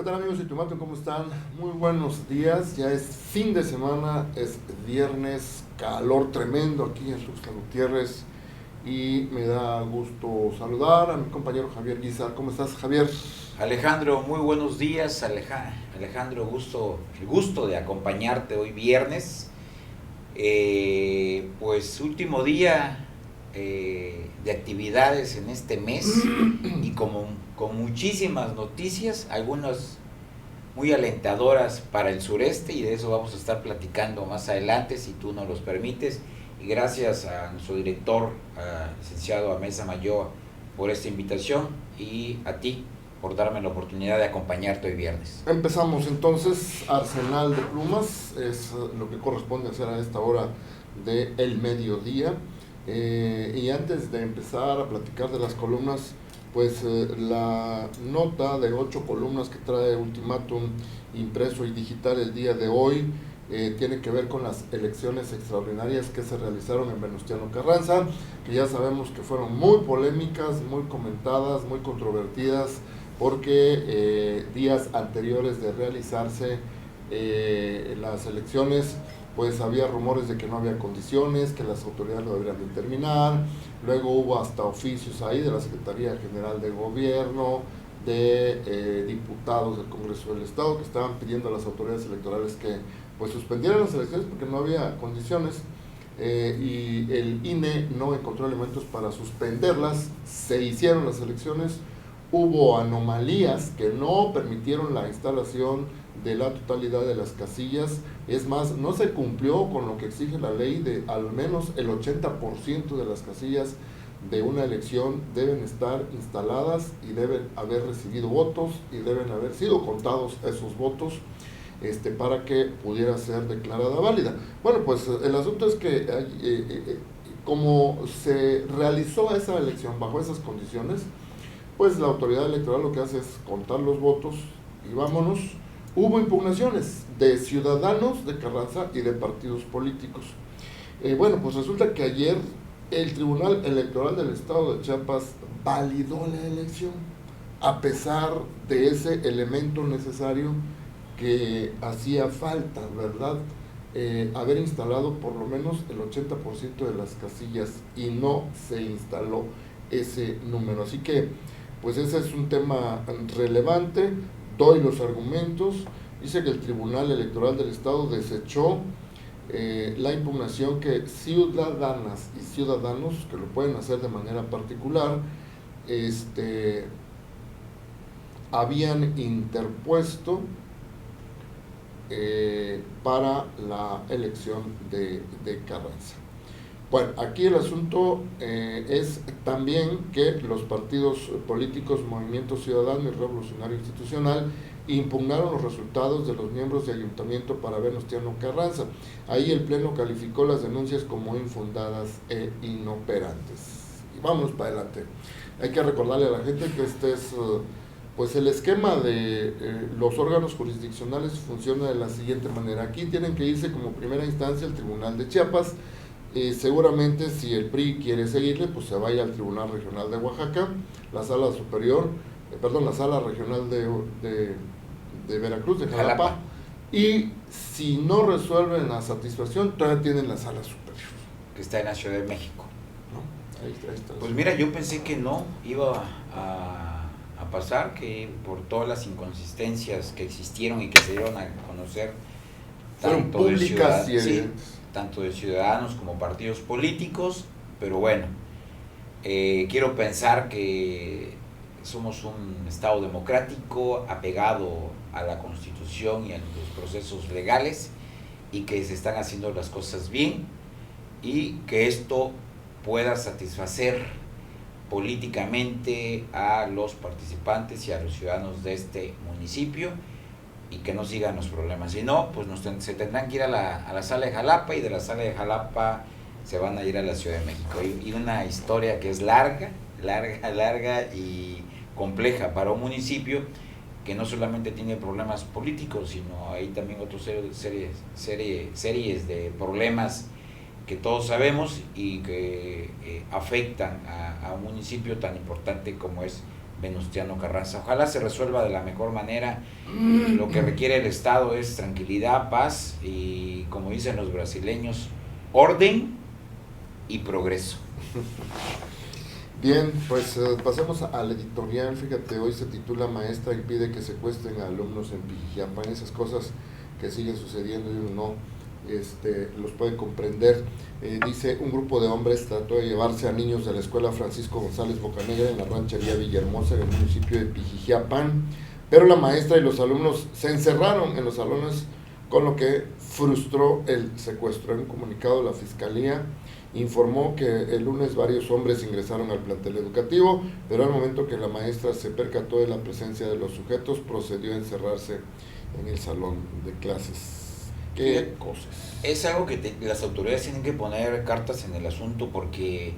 ¿Qué tal amigos de Tumato? ¿Cómo están? Muy buenos días, ya es fin de semana, es viernes, calor tremendo aquí en Tuxtla Gutiérrez y me da gusto saludar a mi compañero Javier Guizar. ¿Cómo estás, Javier? Alejandro, muy buenos días. Alejandro, el gusto de acompañarte hoy viernes. Pues último día de actividades en este mes y con muchísimas noticias, algunas muy alentadoras para el sureste, y de eso vamos a estar platicando más adelante si tú nos los permites. Y gracias a nuestro director, licenciado Amesa Mayoa, por esta invitación, y a ti por darme la oportunidad de acompañarte hoy viernes. Empezamos entonces, Arsenal de Plumas, es lo que corresponde hacer a esta hora del mediodía. Y antes de empezar a platicar de las columnas, pues la nota de 8 columnas que trae Ultimátum impreso y digital el día de hoy tiene que ver con las elecciones extraordinarias que se realizaron en Venustiano Carranza, que ya sabemos que fueron muy polémicas, muy comentadas, muy controvertidas, porque días anteriores de realizarse las elecciones, pues había rumores de que no había condiciones, que las autoridades lo deberían de terminar. Luego hubo hasta oficios ahí de la Secretaría General de Gobierno, de diputados del Congreso del Estado, que estaban pidiendo a las autoridades electorales que pues suspendieran las elecciones porque no había condiciones. Y el INE no encontró elementos para suspenderlas. Se hicieron las elecciones, hubo anomalías que no permitieron la instalación de la totalidad de las casillas. Es más, no se cumplió con lo que exige la ley de al menos el 80% de las casillas de una elección deben estar instaladas y deben haber recibido votos y deben haber sido contados esos votos para que pudiera ser declarada válida. Bueno, pues el asunto es que como se realizó esa elección bajo esas condiciones, pues la autoridad electoral lo que hace es contar los votos y vámonos. Hubo impugnaciones de ciudadanos de Carranza y de partidos políticos. Bueno, pues resulta que ayer el Tribunal Electoral del Estado de Chiapas validó la elección, a pesar de ese elemento necesario que hacía falta, ¿verdad? Haber instalado por lo menos el 80% de las casillas, y no se instaló ese número. Así que, pues ese es un tema relevante. Doy los argumentos. Dice que el Tribunal Electoral del Estado desechó la impugnación que ciudadanas y ciudadanos, que lo pueden hacer de manera particular, habían interpuesto para la elección de Carranza. Bueno, aquí el asunto es también que los partidos políticos Movimiento Ciudadano y Revolucionario Institucional impugnaron los resultados de los miembros de ayuntamiento para Venustiano Carranza. Ahí el Pleno calificó las denuncias como infundadas e inoperantes. Y vámonos para adelante. Hay que recordarle a la gente que este es pues el esquema de los órganos jurisdiccionales funciona de la siguiente manera. Aquí tienen que irse como primera instancia al Tribunal de Chiapas. Seguramente si el PRI quiere seguirle, pues se vaya al Tribunal Regional de Oaxaca, la Sala Superior, la Sala Regional de Veracruz, de Jalapa, y si no resuelven la satisfacción, todavía tienen la Sala Superior, que está en la Ciudad de México, ¿no? Ahí está. Pues mira, yo pensé que no iba a pasar, que por todas las inconsistencias que existieron y que se dieron a conocer, fueron públicas y evidentes. Tanto de ciudadanos como partidos políticos, pero bueno, quiero pensar que somos un Estado democrático apegado a la Constitución y a los procesos legales, y que se están haciendo las cosas bien, y que esto pueda satisfacer políticamente a los participantes y a los ciudadanos de este municipio, y que no sigan los problemas. Si no, pues se tendrán que ir a la Sala de Jalapa, y de la Sala de Jalapa se van a ir a la Ciudad de México. Y una historia que es larga y compleja para un municipio que no solamente tiene problemas políticos, sino hay también otras series de problemas que todos sabemos y que afectan a un municipio tan importante como es Venustiano Carranza. Ojalá se resuelva de la mejor manera. Lo que requiere el Estado es tranquilidad, paz y, como dicen los brasileños, orden y progreso. Bien, pues pasemos al editorial. Fíjate, hoy se titula Maestra impide que secuestren a alumnos en Pijijiapan. Esas cosas que siguen sucediendo y uno no los puede comprender. Dice, un grupo de hombres trató de llevarse a niños de la escuela Francisco González Bocanegra en la ranchería Villahermosa, en el municipio de Pijijiapan, pero la maestra y los alumnos se encerraron en los salones, con lo que frustró el secuestro. En un comunicado, la Fiscalía informó que el lunes varios hombres ingresaron al plantel educativo, pero al momento que la maestra se percató de la presencia de los sujetos, procedió a encerrarse en el salón de clases. ¿Qué cosas? Es algo que las autoridades tienen que poner cartas en el asunto, porque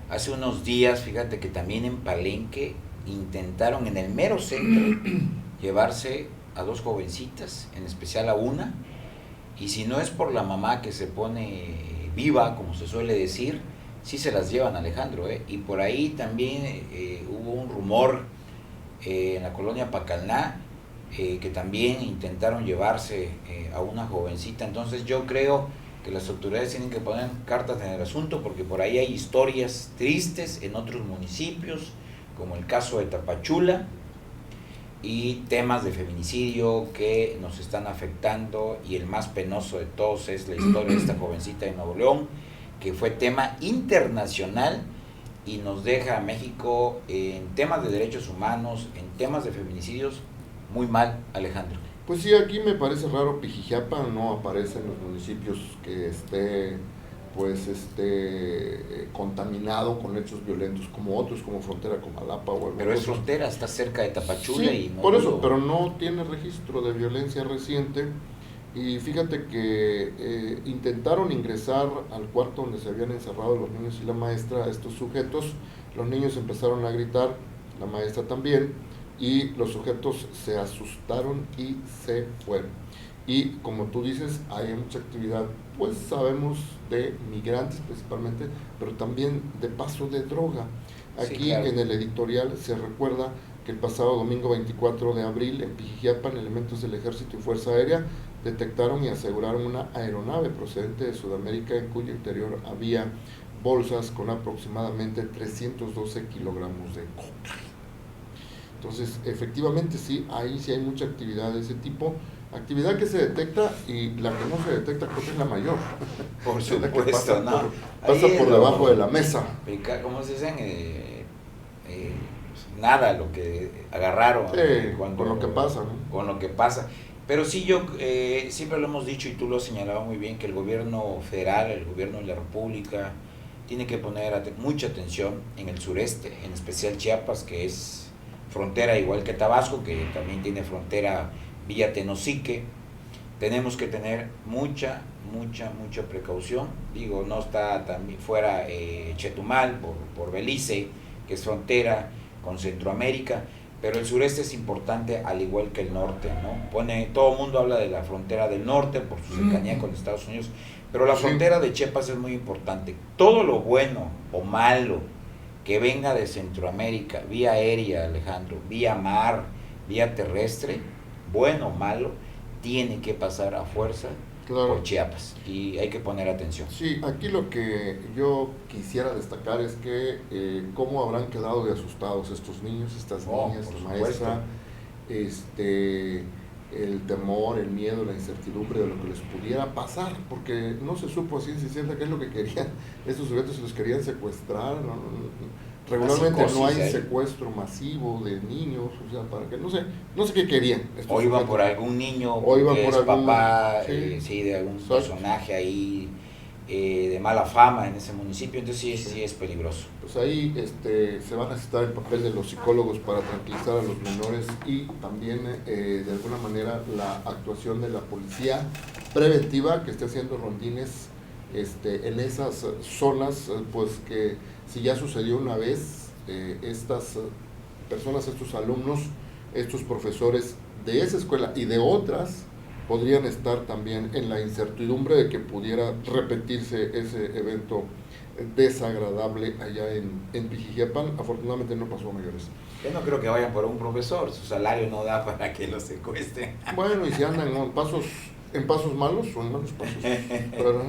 hace unos días, fíjate que también en Palenque intentaron en el mero centro llevarse a 2 jovencitas, en especial a una, y si no es por la mamá que se pone viva, como se suele decir, sí se las llevan, Alejandro, y por ahí también hubo un rumor en la colonia Pacalná, que también intentaron llevarse a una jovencita. Entonces yo creo que las autoridades tienen que poner cartas en el asunto, porque por ahí hay historias tristes en otros municipios, como el caso de Tapachula, y temas de feminicidio que nos están afectando, y el más penoso de todos es la historia de esta jovencita de Nuevo León, que fue tema internacional y nos deja a México en temas de derechos humanos, en temas de feminicidios, muy mal, Alejandro. Pues sí, aquí me parece raro, Pijijiapan no aparece en los municipios que esté contaminado con hechos violentos como otros, como frontera con Jalapa o algo. Pero es frontera, está cerca de Tapachula, sí, y no por eso, pero no tiene registro de violencia reciente. Y fíjate que intentaron ingresar al cuarto donde se habían encerrado los niños y la maestra, estos sujetos. Los niños empezaron a gritar, la maestra también, y los sujetos se asustaron y se fueron. Y como tú dices, hay mucha actividad, pues sabemos, de migrantes principalmente, pero también de paso de droga. Aquí sí, claro. En el editorial se recuerda que el pasado domingo 24 de abril en Pijijiapan, elementos del Ejército y Fuerza Aérea detectaron y aseguraron una aeronave procedente de Sudamérica, en cuyo interior había bolsas con aproximadamente 312 kilogramos de coca. Entonces, efectivamente, sí, ahí sí hay mucha actividad de ese tipo, actividad que se detecta, y la que no se detecta creo que es la mayor. Por supuesto, pasa no. Pasa por debajo de la mesa. ¿Cómo se dicen? Nada, lo que agarraron. Con lo que pasa, ¿no? Con lo que pasa. Pero sí, yo siempre lo hemos dicho, y tú lo has señalado muy bien, que el gobierno federal, el gobierno de la República, tiene que poner mucha atención en el sureste, en especial Chiapas, que es frontera igual que Tabasco, que también tiene frontera vía Tenosique. Tenemos que tener mucha precaución. Digo, no está también fuera Chetumal por Belice, que es frontera con Centroamérica, pero el sureste es importante, al igual que el norte, ¿no? Todo el mundo habla de la frontera del norte por su cercanía con Estados Unidos, pero la frontera de Chiapas es muy importante. Todo lo bueno o malo que venga de Centroamérica, vía aérea, Alejandro, vía mar, vía terrestre, bueno o malo, tiene que pasar a fuerza por Chiapas, y hay que poner atención. Sí, aquí lo que yo quisiera destacar es que cómo habrán quedado de asustados estos niños, estas niñas, la maestra, el temor, el miedo, la incertidumbre de lo que les pudiera pasar, porque no se supo a ciencia cierta qué es lo que querían estos sujetos, si los querían secuestrar. Regularmente no hay secuestro masivo de niños, o sea, para que no sé qué querían. O iban por algún niño, o iban por algún papá, de algún personaje ahí de mala fama en ese municipio, entonces sí es peligroso. Pues ahí se va a necesitar el papel de los psicólogos para tranquilizar a los menores, y también de alguna manera la actuación de la policía preventiva, que esté haciendo rondines en esas zonas, pues que si ya sucedió una vez, estas personas, estos alumnos, estos profesores de esa escuela y de otras, podrían estar también en la incertidumbre de que pudiera repetirse ese evento desagradable allá en Pijijiapan. Afortunadamente no pasó a mayores. Yo no creo que vayan por un profesor, su salario no da para que lo secuestren. Bueno, y si andan en pasos malos o en malos pasos. Pero,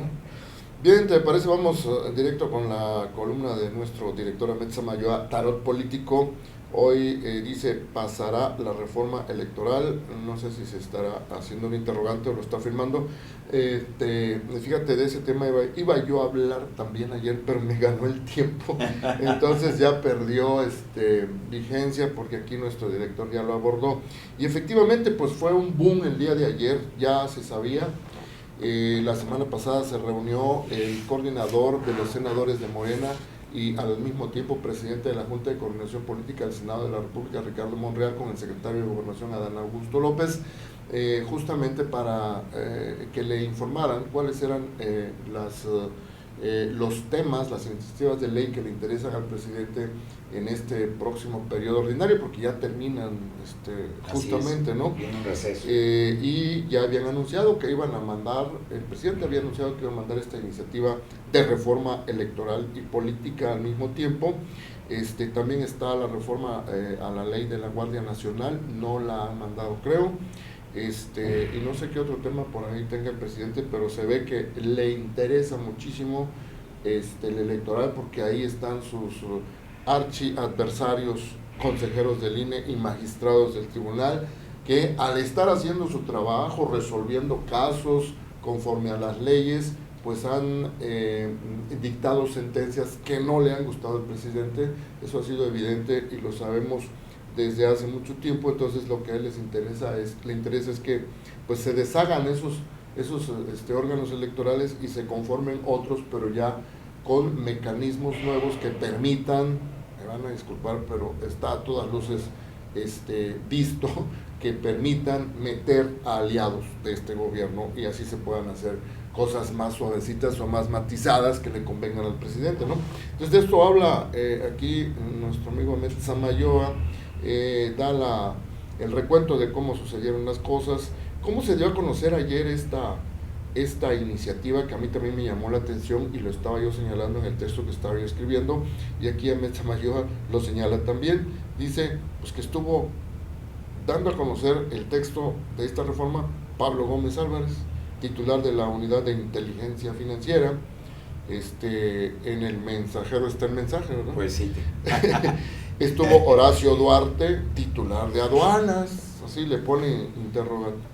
bien, ¿te parece? Vamos directo con la columna de nuestro director Ahmed Samayoa, Tarot Político. Hoy dice, pasará la reforma electoral. No sé si se estará haciendo un interrogante o lo está afirmando. Fíjate, de ese tema iba yo a hablar también ayer, pero me ganó el tiempo. Entonces ya perdió vigencia, porque aquí nuestro director ya lo abordó. Y efectivamente, pues fue un boom el día de ayer, ya se sabía. La semana pasada se reunió el coordinador de los senadores de Morena y al mismo tiempo presidente de la Junta de Coordinación Política del Senado de la República, Ricardo Monreal, con el secretario de Gobernación, Adán Augusto López, justamente para que le informaran cuáles eran los temas, las iniciativas de ley que le interesan al presidente en este próximo periodo ordinario, porque ya terminan justamente, ¿no? Viene un receso. Y ya habían anunciado que iban a mandar, el presidente había anunciado que iba a mandar esta iniciativa de reforma electoral y política al mismo tiempo. También está la reforma a la ley de la Guardia Nacional, no la han mandado, creo. Y no sé qué otro tema por ahí tenga el presidente, pero se ve que le interesa muchísimo el electoral, porque ahí están sus archiadversarios, consejeros del INE y magistrados del tribunal, que al estar haciendo su trabajo, resolviendo casos conforme a las leyes, pues han dictado sentencias que no le han gustado al presidente. Eso ha sido evidente y lo sabemos desde hace mucho tiempo. Entonces lo que a él le interesa es que pues se deshagan esos órganos electorales y se conformen otros, pero ya con mecanismos nuevos que permitan, me van a disculpar, pero está a todas luces visto, que permitan meter a aliados de este gobierno y así se puedan hacer cosas más suavecitas o más matizadas que le convengan al presidente, ¿no? Entonces de esto habla aquí nuestro amigo Ahmed Samayoa. Da el recuento de cómo sucedieron las cosas, cómo se dio a conocer ayer esta iniciativa, que a mí también me llamó la atención y lo estaba yo señalando en el texto que estaba yo escribiendo, y aquí Ahmed Samayoa lo señala también. Dice pues que estuvo dando a conocer el texto de esta reforma Pablo Gómez Álvarez, titular de la Unidad de Inteligencia Financiera. En el mensajero está el mensaje, ¿verdad? Pues sí. Estuvo Horacio Duarte, titular de aduanas, así le pone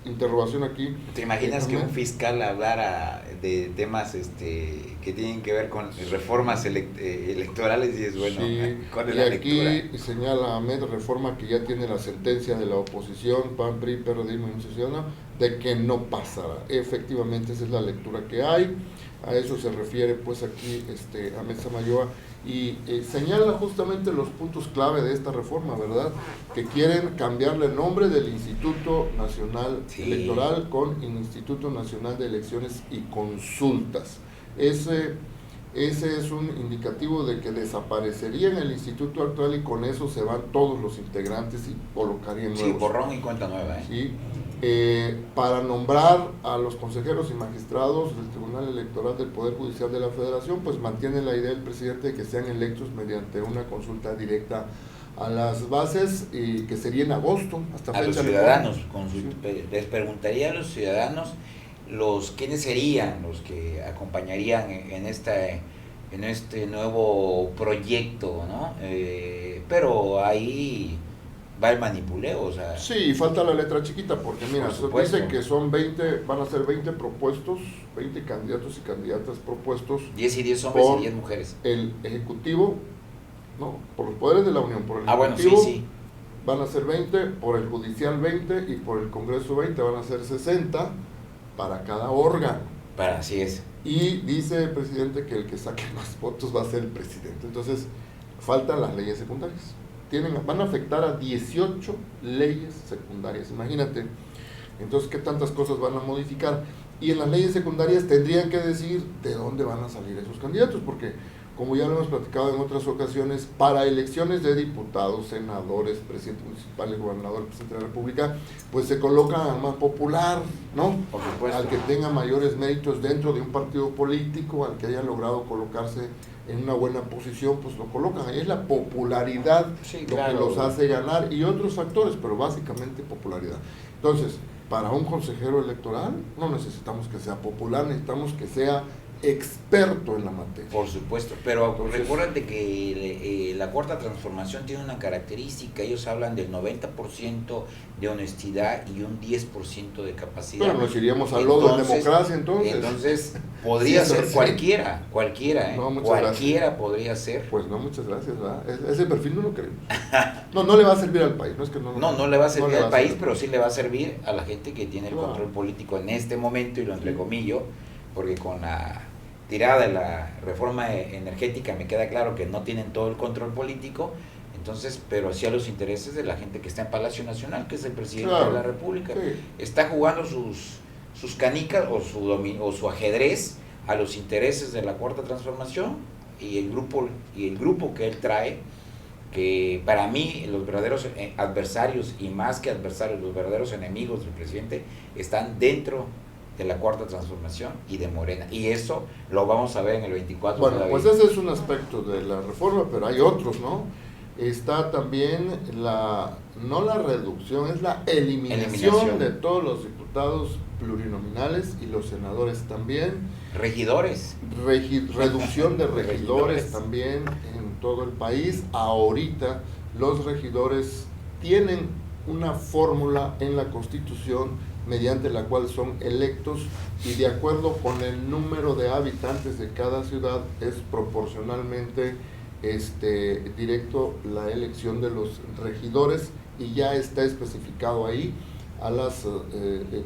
interrogación aquí. ¿Te imaginas que un fiscal hablara de temas que tienen que ver con reformas electorales? Y es bueno, sí, ¿cuál es la lectura? Y aquí señala Ahmed, reforma que ya tiene la sentencia de la oposición, PAN, PRI, PRD y Movimiento Ciudadano, de que no pasará. Efectivamente, esa es la lectura que hay. A eso se refiere pues aquí Ahmed Samayoa, y señala justamente los puntos clave de esta reforma, ¿verdad? Que quieren cambiarle el nombre del Instituto Nacional Electoral con Instituto Nacional de Elecciones y Consultas. Ese es un indicativo de que desaparecería en el instituto actual y con eso se van todos los integrantes y colocarían nuevos. Sí, borrón y cuenta nueva. Sí. Para nombrar a los consejeros y magistrados del Tribunal Electoral del Poder Judicial de la Federación, pues mantiene la idea del presidente de que sean electos mediante una consulta directa a las bases, y que sería en agosto. Hasta a los ciudadanos, les preguntaría a los ciudadanos quiénes serían los que acompañarían en este nuevo proyecto, ¿no? Pero ahí va el manipuleo, o sea. Sí, falta la letra chiquita, porque mira, dicen que son 20, van a ser 20 propuestos, 20 candidatos y candidatas propuestos. 10 y 10 hombres y 10 mujeres. El Ejecutivo, no, por los poderes de la Unión, por el Ejecutivo, bueno, sí. Van a ser 20, por el Judicial 20 y por el Congreso 20 van a ser 60 para cada órgano. Así es. Y dice el presidente que el que saque más votos va a ser el presidente. Entonces, faltan las leyes secundarias. Van a afectar a 18 leyes secundarias, imagínate. Entonces, ¿qué tantas cosas van a modificar? Y en las leyes secundarias tendrían que decir de dónde van a salir esos candidatos, porque como ya lo hemos platicado en otras ocasiones, para elecciones de diputados, senadores, presidentes municipales, gobernadores, presidente de la República, pues se colocan al más popular, ¿no? Por supuesto. Al que tenga mayores méritos dentro de un partido político, al que haya logrado colocarse en una buena posición, pues lo colocan. Ahí es la popularidad lo que los hace ganar y otros factores, pero básicamente popularidad. Entonces, para un consejero electoral no necesitamos que sea popular, necesitamos que sea experto en la materia. Por supuesto, pero recuérdate que la Cuarta Transformación tiene una característica, ellos hablan del 90% de honestidad y un 10% de capacidad. Pero nos iríamos al lodo de democracia entonces. Entonces podría ser cualquiera, no, cualquiera podría ser. Pues no, muchas gracias, ¿verdad? Ese perfil no lo queremos. No le va a servir al país, no es que no le va a servir al país, pero sí le va a servir a la gente que tiene el control político en este momento, y lo entrecomillo, porque con la tirada de la reforma energética me queda claro que no tienen todo el control político, entonces, pero sí a los intereses de la gente que está en Palacio Nacional, que es el presidente de la República. Sí. Está jugando sus canicas o su ajedrez a los intereses de la Cuarta Transformación y el grupo que él trae, que para mí los verdaderos adversarios, y más que adversarios, los verdaderos enemigos del presidente están dentro de la Cuarta Transformación y de Morena, y eso lo vamos a ver en el 24. Bueno, pues ese es un aspecto de la reforma, pero hay otros, ¿no? Está también no la reducción, es la eliminación de todos los diputados plurinominales y los senadores también. Regidores. Reducción de regidores también en todo el país. Ahorita los regidores tienen una fórmula en la Constitución mediante la cual son electos, y de acuerdo con el número de habitantes de cada ciudad es proporcionalmente directo la elección de los regidores, y ya está especificado ahí a las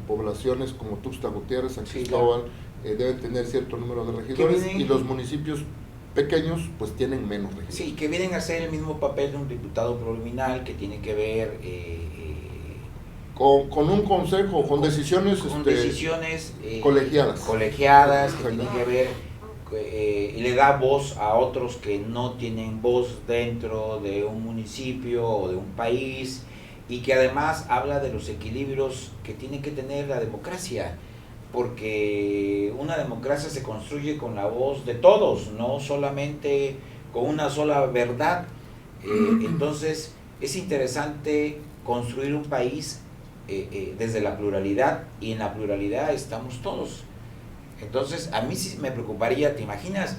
poblaciones como Tuxtla Gutiérrez, San Cristóbal, deben tener cierto número de regidores, y los municipios pequeños pues tienen menos regidores. Sí, que vienen a hacer el mismo papel de un diputado plurinominal, que tiene que ver con un consejo, con decisiones, colegiadas, que tienen que ver, y le da voz a otros que no tienen voz dentro de un municipio o de un país, y que además habla de los equilibrios que tiene que tener la democracia, porque una democracia se construye con la voz de todos, no solamente con una sola verdad. Entonces es interesante construir un país desde la pluralidad, y en la pluralidad estamos todos. Entonces a mí sí me preocuparía, ¿te imaginas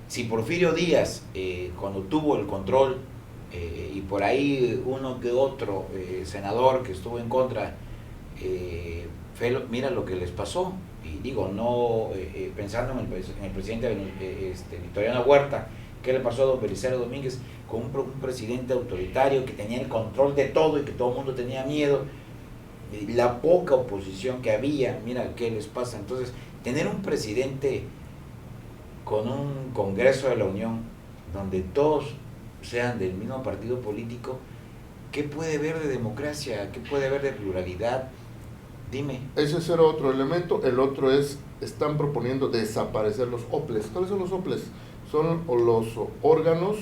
si Porfirio Díaz, cuando tuvo el control, y por ahí uno que otro senador que estuvo en contra, mira lo que les pasó? Y digo, no pensando en el presidente Victoriano Huerta, ¿qué le pasó a don Belisario Domínguez? Con un presidente autoritario que tenía el control de todo y que todo el mundo tenía miedo, la poca oposición que había, mira qué les pasa. Entonces, tener un presidente con un Congreso de la Unión donde todos sean del mismo partido político, ¿qué puede ver de democracia? ¿Qué puede ver de pluralidad? Dime. Ese es el otro elemento. El otro están proponiendo desaparecer los OPLES. ¿Cuáles son los OPLES? Son los órganos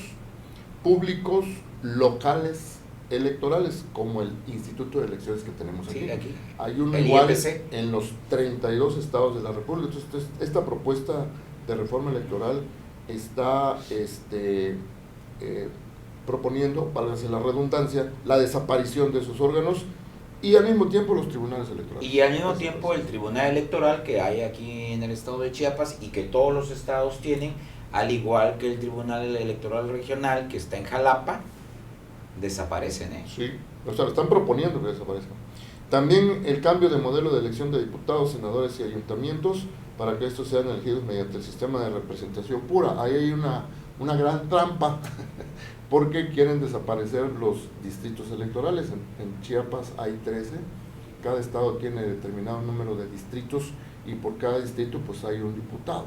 públicos locales electorales, como el Instituto de Elecciones que tenemos aquí. Sí, aquí. Hay uno igual en los 32 estados de la República. Entonces, esta propuesta de reforma electoral está proponiendo, válgase la redundancia, la desaparición de esos órganos, y al mismo tiempo los tribunales electorales. Y al mismo tiempo el tribunal electoral que hay aquí en el estado de Chiapas, y que todos los estados tienen, al igual que el tribunal electoral regional que está en Jalapa, desaparecen. Sí, o sea, lo están proponiendo que desaparezcan. También el cambio de modelo de elección de diputados, senadores y ayuntamientos, para que estos sean elegidos mediante el sistema de representación pura. Ahí hay una gran trampa, porque quieren desaparecer los distritos electorales. En Chiapas hay 13, cada estado tiene determinado número de distritos, y por cada distrito pues hay un diputado.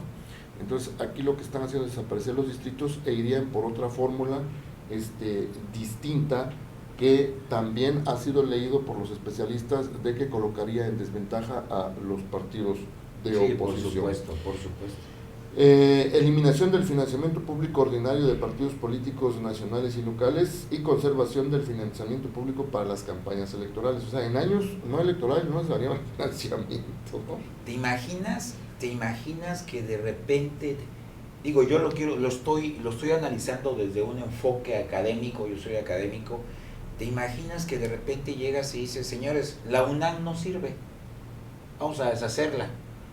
Entonces aquí lo que están haciendo es desaparecer los distritos, e irían por otra fórmula distinta, que también ha sido leído por los especialistas, de que colocaría en desventaja a los partidos de oposición. Por supuesto. Eliminación del financiamiento público ordinario de partidos políticos nacionales y locales y conservación del financiamiento público para las campañas electorales. O sea, en años no electorales no se daría el financiamiento, ¿no? ¿Te imaginas que de repente, digo, yo lo estoy analizando desde un enfoque académico, yo soy académico, ¿te imaginas que de repente llegas y dices, señores, la UNAM no sirve, vamos a deshacerla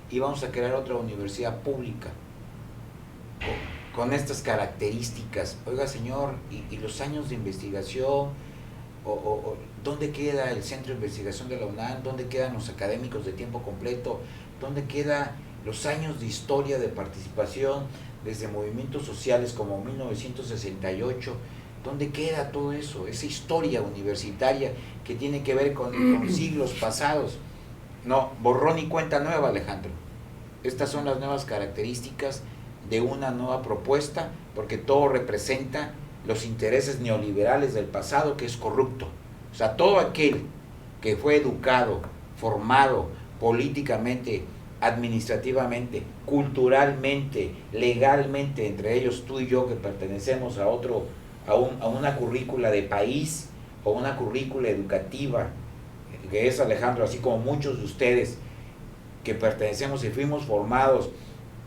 y vamos a crear otra universidad pública con estas características? Oiga, señor, ¿y los años de investigación? ¿Dónde queda el centro de investigación de la UNAM? ¿Dónde quedan los académicos de tiempo completo? ¿Dónde quedan los años de historia, de participación desde movimientos sociales como 1968? ¿Dónde queda todo eso? Esa historia universitaria que tiene que ver con siglos pasados. No, borrón y cuenta nueva, Alejandro. Estas son las nuevas características de una nueva propuesta, porque todo representa los intereses neoliberales del pasado, que es corrupto. O sea, todo aquel que fue educado, formado políticamente, administrativamente, culturalmente, legalmente, entre ellos tú y yo que pertenecemos a una currícula de país o una currícula educativa, que es, Alejandro, así como muchos de ustedes que pertenecemos y fuimos formados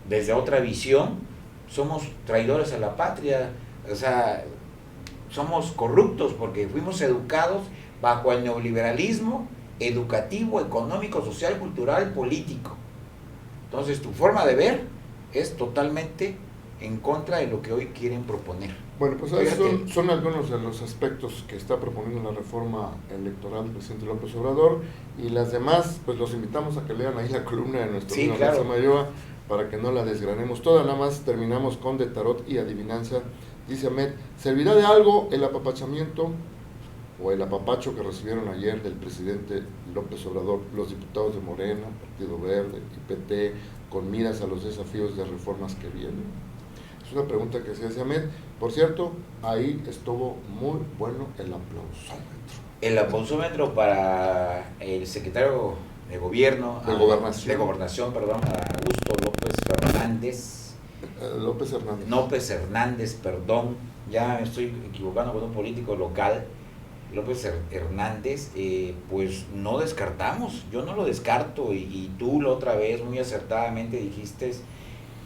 desde otra visión, somos traidores a la patria. O sea, somos corruptos porque fuimos educados bajo el neoliberalismo educativo, económico, social, cultural, político. Entonces tu forma de ver es totalmente en contra de lo que hoy quieren proponer. Bueno, pues son algunos de los aspectos que está proponiendo la reforma electoral del presidente López Obrador, y las demás, pues los invitamos a que lean ahí la columna de nuestro amigo Nelson Mayoa para que no la desgranemos toda. Nada más terminamos con de tarot y adivinanza. Dice Ahmed, ¿servirá de algo el apapachamiento o el apapacho que recibieron ayer del presidente López Obrador los diputados de Morena, Partido Verde y PT, con miras a los desafíos de reformas que vienen? Es una pregunta que se hace Ahmed. Por cierto, ahí estuvo muy bueno el aplausómetro. El aplausómetro para el secretario de Gobierno, de Gobernación, Augusto López Hernández, perdón, ya me estoy equivocando con un político local, López Hernández, pues no descartamos, yo no lo descarto, y tú la otra vez muy acertadamente dijiste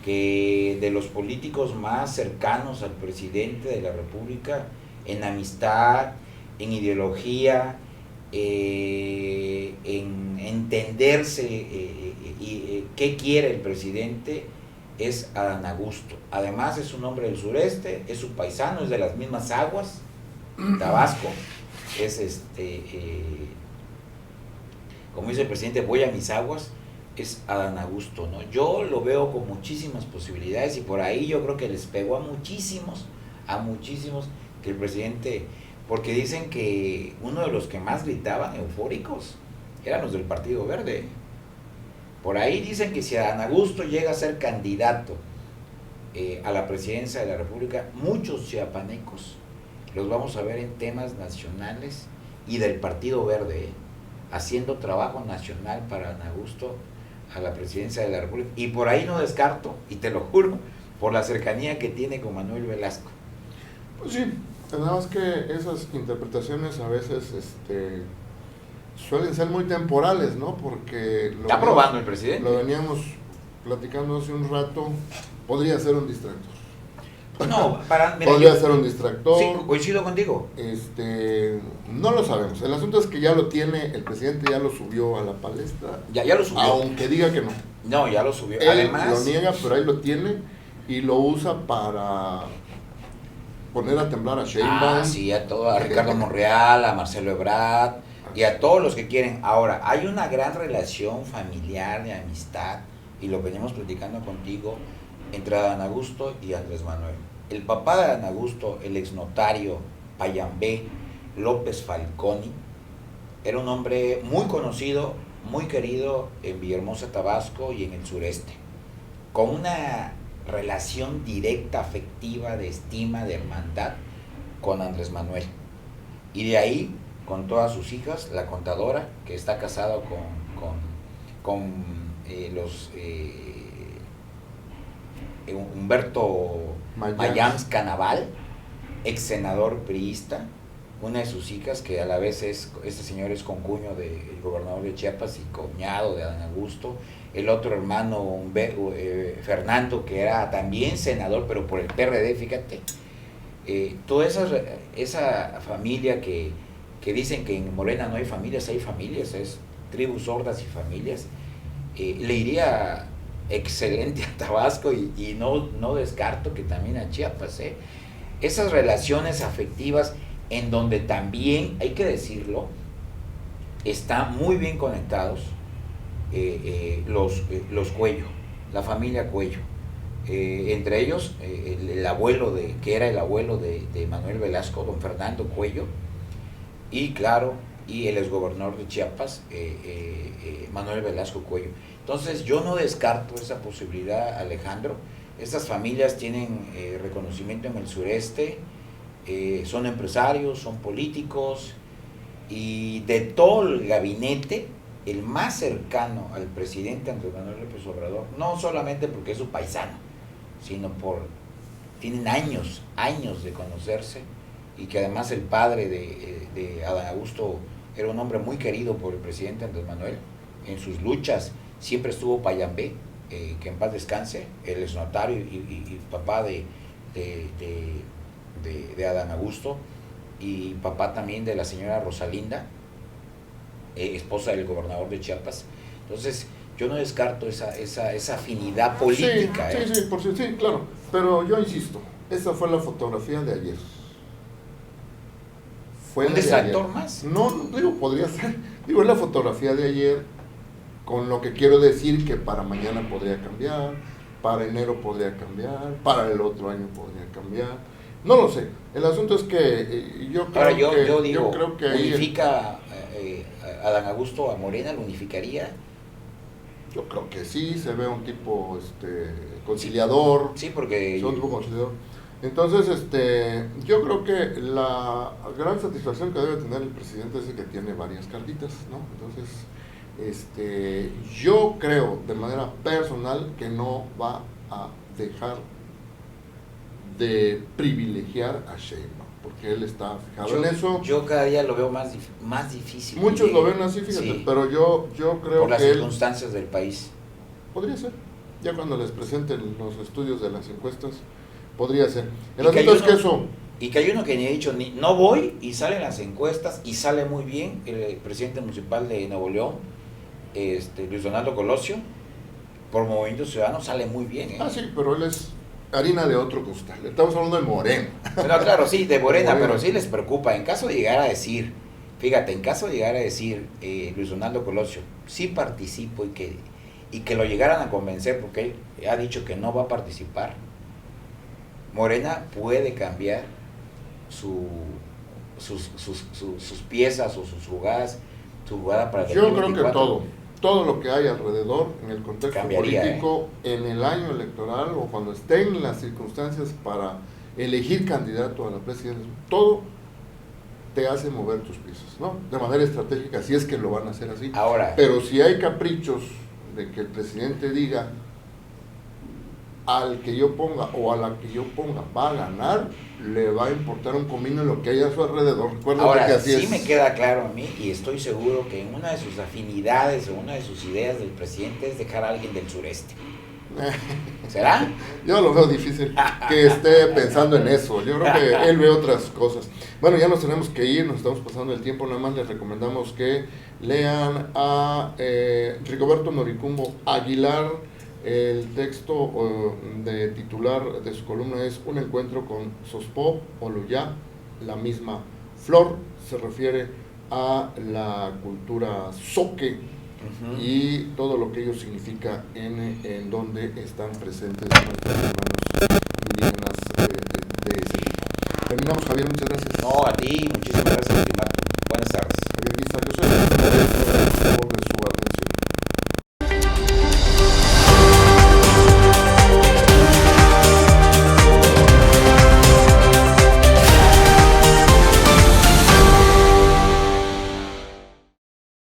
que de los políticos más cercanos al presidente de la República, en amistad, en ideología, en entenderse qué quiere el presidente, es Adán Augusto. Además es un hombre del sureste, es su paisano, es de las mismas aguas, Tabasco, es como dice el presidente, voy a mis aguas. Es Adán Augusto, ¿no? Yo lo veo con muchísimas posibilidades, y por ahí yo creo que les pegó a muchísimos que el presidente, porque dicen que uno de los que más gritaban eufóricos eran los del Partido Verde. Por ahí dicen que si Adán Augusto llega a ser candidato a la presidencia de la República, muchos chiapanecos los vamos a ver en temas nacionales y del Partido Verde, haciendo trabajo nacional para Adán Augusto a la presidencia de la República. Y por ahí no descarto, y te lo juro, por la cercanía que tiene con Manuel Velasco. Pues sí, nada más que esas interpretaciones a veces suelen ser muy temporales, ¿no? Porque está probando el presidente. Lo veníamos platicando hace un rato, podría ser un distractor. No, podría ser un distractor. Sí, coincido contigo. No lo sabemos. El asunto es que ya lo tiene, el presidente ya lo subió a la palestra. Ya lo subió. Aunque diga que no. No, ya lo subió. Él además lo niega, pero ahí lo tiene y lo usa para poner a temblar a Sheinbaum. Sí, a Ricardo Monreal, a Marcelo Ebrard y a todos los que quieren. Ahora, hay una gran relación familiar, de amistad, y lo venimos platicando contigo, entre Adán Augusto y Andrés Manuel. El papá de Adán Augusto, el exnotario Payambé López Falconi, era un hombre muy conocido, muy querido en Villahermosa, Tabasco y en el sureste, con una relación directa, afectiva, de estima, de hermandad con Andrés Manuel. Y de ahí, con todas sus hijas, la contadora, que está casado con los Humberto Mayans Canaval, ex senador priista, una de sus hijas, que a la vez este señor es concuño del gobernador de Chiapas y cuñado de Adán Augusto, el otro hermano Fernando, que era también senador, pero por el PRD, fíjate, toda esa familia que dicen que en Morena no hay familias, es tribus sordas y familias, le iría excelente a Tabasco y no descarto que también a Chiapas, esas relaciones afectivas en donde también, hay que decirlo, están muy bien conectados los Cuello, la familia Cuello, entre ellos el abuelo que era el abuelo de Manuel Velasco, don Fernando Cuello, y claro, y el exgobernador de Chiapas, Manuel Velasco Cuello. Entonces yo no descarto esa posibilidad, Alejandro. Estas familias tienen reconocimiento en el sureste, son empresarios, son políticos, y de todo el gabinete, el más cercano al presidente Andrés Manuel López Obrador, no solamente porque es su paisano, sino tienen años de conocerse, y que además el padre de Adán Augusto era un hombre muy querido por el presidente Andrés Manuel. En sus luchas siempre estuvo Payambé, que en paz descanse, el exnotario y papá de Adán Augusto, y papá también de la señora Rosalinda, esposa del gobernador de Chiapas. Entonces yo no descarto esa afinidad política. Sí, claro, pero yo insisto, esa fue la fotografía de ayer. ¿Un distractor más? No, podría ser, es la fotografía de ayer, con lo que quiero decir que para mañana podría cambiar, para enero podría cambiar, para el otro año podría cambiar, no lo sé. El asunto es que yo creo que ¿unifica Adán Augusto a Morena? ¿Lo unificaría? Yo creo que sí, se ve un tipo conciliador. Sí, porque... un tipo conciliador. Entonces, yo creo que la gran satisfacción que debe tener el presidente es que tiene varias cartitas, ¿no? Entonces, yo creo de manera personal que no va a dejar de privilegiar a Sheinbaum, porque él está fijado en eso. Yo cada día lo veo más difícil. Muchos lo ven así, fíjate, sí. Pero yo creo que por las circunstancias del país. Podría ser, ya cuando les presenten los estudios de las encuestas, podría ser. El asunto es que eso... Y que hay uno que ni ha dicho, no voy, y salen las encuestas, y sale muy bien, el presidente municipal de Nuevo León, Luis Donaldo Colosio, por Movimiento Ciudadano, sale muy bien. Sí, pero él es harina de otro costal. Estamos hablando de Morena. Pero claro, sí, de Morena, pero sí les preocupa. En caso de llegar a decir, Luis Donaldo Colosio, sí participo y que lo llegaran a convencer, porque él ha dicho que no va a participar, Morena puede cambiar sus piezas o sus jugadas, su jugada para el Yo creo que todo lo que hay alrededor en el contexto político, en el año electoral o cuando estén las circunstancias para elegir candidato a la presidencia, todo te hace mover tus piezas, ¿no? De manera estratégica, si es que lo van a hacer así. Ahora, pero si hay caprichos de que el presidente diga al que yo ponga o a la que yo ponga va a ganar, le va a importar un comino lo que hay a su alrededor. Ahora, que así me queda claro a mí, y estoy seguro que una de sus afinidades o una de sus ideas del presidente es dejar a alguien del sureste. ¿Será? Yo lo veo difícil que esté pensando en eso. Yo creo que él ve otras cosas. Bueno, ya nos tenemos que ir, nos estamos pasando el tiempo. Nada más les recomendamos que lean a Rigoberto Noricumbo Aguilar. El texto de titular de su columna es Un encuentro con Sospó, Oloyá, la misma flor. Se refiere a la cultura zoque y todo lo que ello significa en donde están presentes nuestros hermanos indígenas de ese tipo. Terminamos, Javier, muchas gracias. No, a ti, muchísimas gracias, Marco.